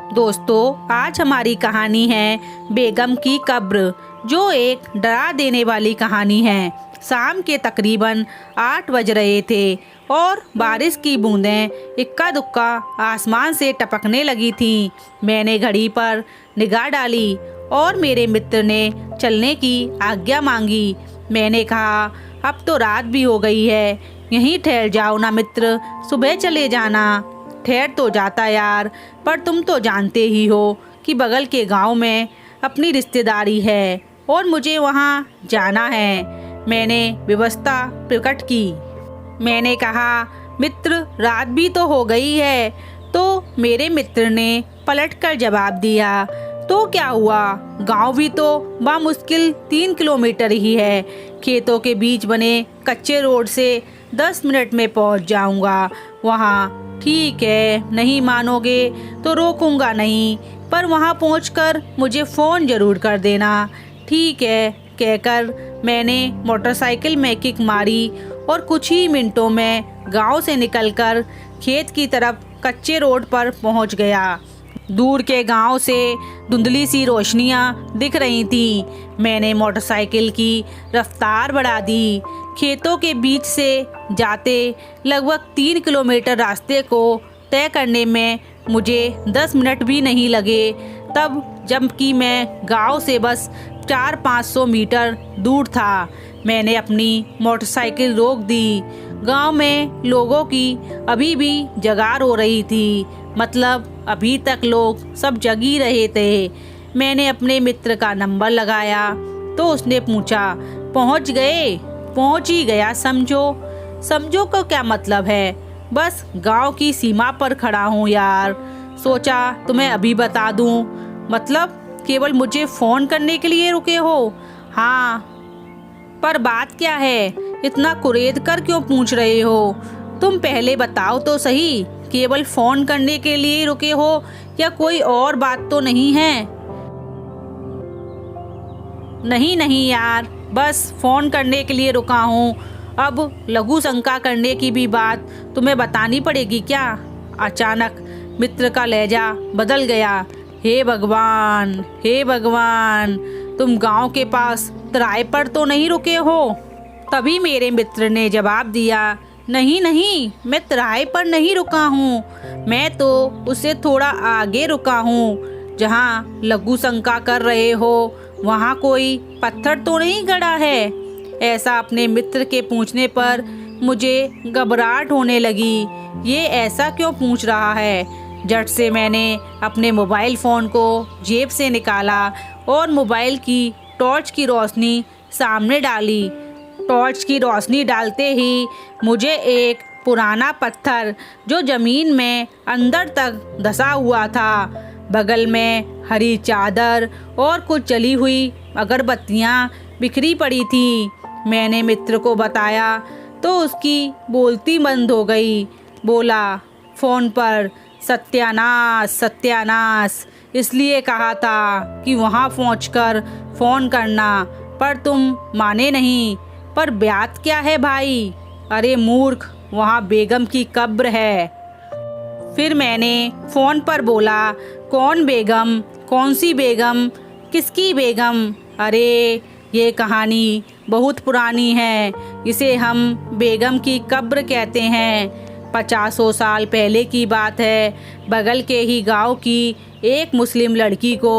दोस्तों, आज हमारी कहानी है बेगम की कब्र, जो एक डरा देने वाली कहानी है। शाम के तकरीबन 8 बज रहे थे और बारिश की बूंदें इक्का दुक्का आसमान से टपकने लगी थीं। मैंने घड़ी पर निगाह डाली और मेरे मित्र ने चलने की आज्ञा मांगी। मैंने कहा, अब तो रात भी हो गई है, यहीं ठहर जाओ ना मित्र, सुबह चले जाना। ठहर तो जाता यार, पर तुम तो जानते ही हो कि बगल के गांव में अपनी रिश्तेदारी है और मुझे वहां जाना है। मैंने व्यवस्था प्रकट की। मैंने कहा, मित्र रात भी तो हो गई है। तो मेरे मित्र ने पलटकर जवाब दिया, तो क्या हुआ, गांव भी तो बामुश्किल 3 किलोमीटर ही है। खेतों के बीच बने कच्चे रोड से 10 मिनट में पहुंच जाऊंगा वहां। ठीक है, नहीं मानोगे तो रोकूंगा नहीं, पर वहां पहुंचकर मुझे फ़ोन ज़रूर कर देना। ठीक है, कहकर मैंने मोटरसाइकिल में किक मारी और कुछ ही मिनटों में गांव से निकलकर खेत की तरफ कच्चे रोड पर पहुंच गया। दूर के गांव से धुंधली सी रोशनियां दिख रही थीं। मैंने मोटरसाइकिल की रफ्तार बढ़ा दी। खेतों के बीच से जाते लगभग 3 किलोमीटर रास्ते को तय करने में मुझे 10 मिनट भी नहीं लगे, तब जबकि मैं गांव से बस 400-500 मीटर दूर था। मैंने अपनी मोटरसाइकिल रोक दी। गांव में लोगों की अभी भी जगार हो रही थी, मतलब अभी तक लोग सब जग ही रहे थे। मैंने अपने मित्र का नंबर लगाया तो उसने पूछा, पहुंच गए? पहुंच ही गया समझो। समझो का क्या मतलब है, बस गांव की सीमा पर खड़ा हूँ यार। सोचा तुम्हें अभी बता दूँ। मतलब केवल मुझे फ़ोन करने के लिए रुके हो? हाँ, पर बात क्या है, इतना कुरेद कर क्यों पूछ रहे हो? तुम पहले बताओ तो सही, केवल फ़ोन करने के लिए रुके हो या कोई और बात तो नहीं है? नहीं नहीं यार, बस फ़ोन करने के लिए रुका हूँ। अब लघु शंका करने की भी बात तुम्हें बतानी पड़ेगी क्या? अचानक मित्र का लहजा बदल गया। हे भगवान, हे भगवान, तुम गांव के पास तराई पर तो नहीं रुके हो? तभी मेरे मित्र ने जवाब दिया, नहीं नहीं, मैं तराई पर नहीं रुका हूँ, मैं तो उससे थोड़ा आगे रुका हूँ। जहाँ लघु शंका कर रहे हो वहाँ कोई पत्थर तो नहीं गड़ा है? ऐसा अपने मित्र के पूछने पर मुझे घबराहट होने लगी। ये ऐसा क्यों पूछ रहा है? झट से मैंने अपने मोबाइल फ़ोन को जेब से निकाला और मोबाइल की टॉर्च की रोशनी सामने डाली। टॉर्च की रोशनी डालते ही मुझे एक पुराना पत्थर जो ज़मीन में अंदर तक धंसा हुआ था, बगल में हरी चादर और कुछ जली हुई अगरबत्तियाँ बिखरी पड़ी थी। मैंने मित्र को बताया तो उसकी बोलती बंद हो गई। बोला फ़ोन पर, सत्यानाश सत्यानाश, इसलिए कहा था कि वहाँ पहुँचकर फ़ोन करना, पर तुम माने नहीं। पर बात क्या है भाई? अरे मूर्ख, वहाँ बेगम की कब्र है। फिर मैंने फ़ोन पर बोला, कौन बेगम? कौन सी बेगम? किसकी बेगम? अरे ये कहानी बहुत पुरानी है, इसे हम बेगम की कब्र कहते हैं। 50 साल पहले की बात है। बगल के ही गांव की एक मुस्लिम लड़की को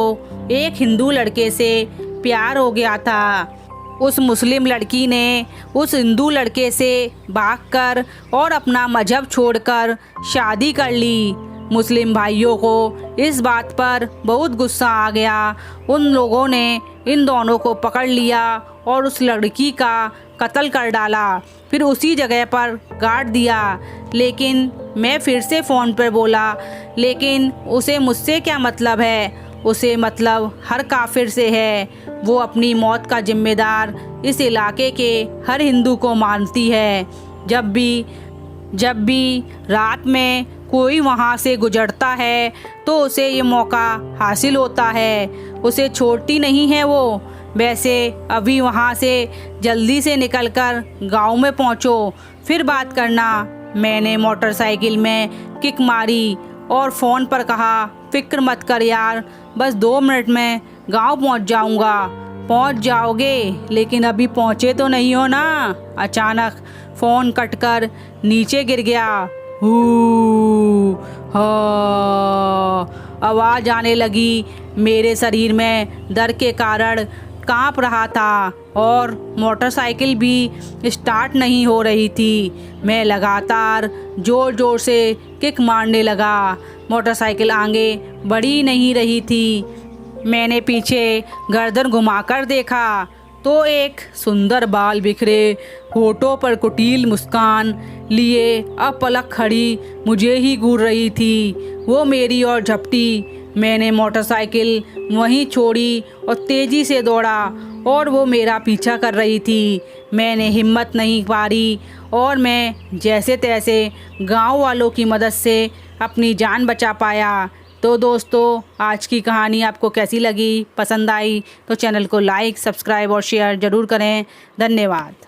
एक हिंदू लड़के से प्यार हो गया था। उस मुस्लिम लड़की ने उस हिंदू लड़के से भागकर और अपना मजहब छोड़कर शादी कर ली। मुस्लिम भाइयों को इस बात पर बहुत गुस्सा आ गया। उन लोगों ने इन दोनों को पकड़ लिया और उस लड़की का कत्ल कर डाला, फिर उसी जगह पर गाड़ दिया। लेकिन मैं फिर से फ़ोन पर बोला, लेकिन उसे मुझसे क्या मतलब है? उसे मतलब हर काफिर से है। वो अपनी मौत का जिम्मेदार इस इलाके के हर हिंदू को मानती है। जब भी रात में कोई वहाँ से गुजरता है तो उसे ये मौका हासिल होता है, उसे छोड़ती नहीं है वो। वैसे अभी वहाँ से जल्दी से निकलकर गांव में पहुँचो, फिर बात करना। मैंने मोटरसाइकिल में किक मारी और फ़ोन पर कहा, फिक्र मत कर यार, बस 2 मिनट में गांव पहुंच जाऊंगा। पहुंच जाओगे, लेकिन अभी पहुंचे तो नहीं हो ना। अचानक फ़ोन कटकर नीचे गिर गया। हू हा, आवाज़ आने लगी। मेरे शरीर में डर के कारण कांप रहा था और मोटरसाइकिल भी स्टार्ट नहीं हो रही थी। मैं लगातार ज़ोर ज़ोर से किक मारने लगा। मोटरसाइकिल आगे बढ़ ही नहीं रही थी। मैंने पीछे गर्दन घुमाकर देखा तो एक सुंदर बाल बिखरे, होठों पर कुटिल मुस्कान लिए अपलक खड़ी मुझे ही घूर रही थी। वो मेरी ओर झपटी। मैंने मोटरसाइकिल वहीं छोड़ी और तेज़ी से दौड़ा और वो मेरा पीछा कर रही थी। मैंने हिम्मत नहीं पारी और मैं जैसे तैसे गांव वालों की मदद से अपनी जान बचा पाया। तो दोस्तों, आज की कहानी आपको कैसी लगी? पसंद आई तो चैनल को लाइक, सब्सक्राइब और शेयर ज़रूर करें। धन्यवाद।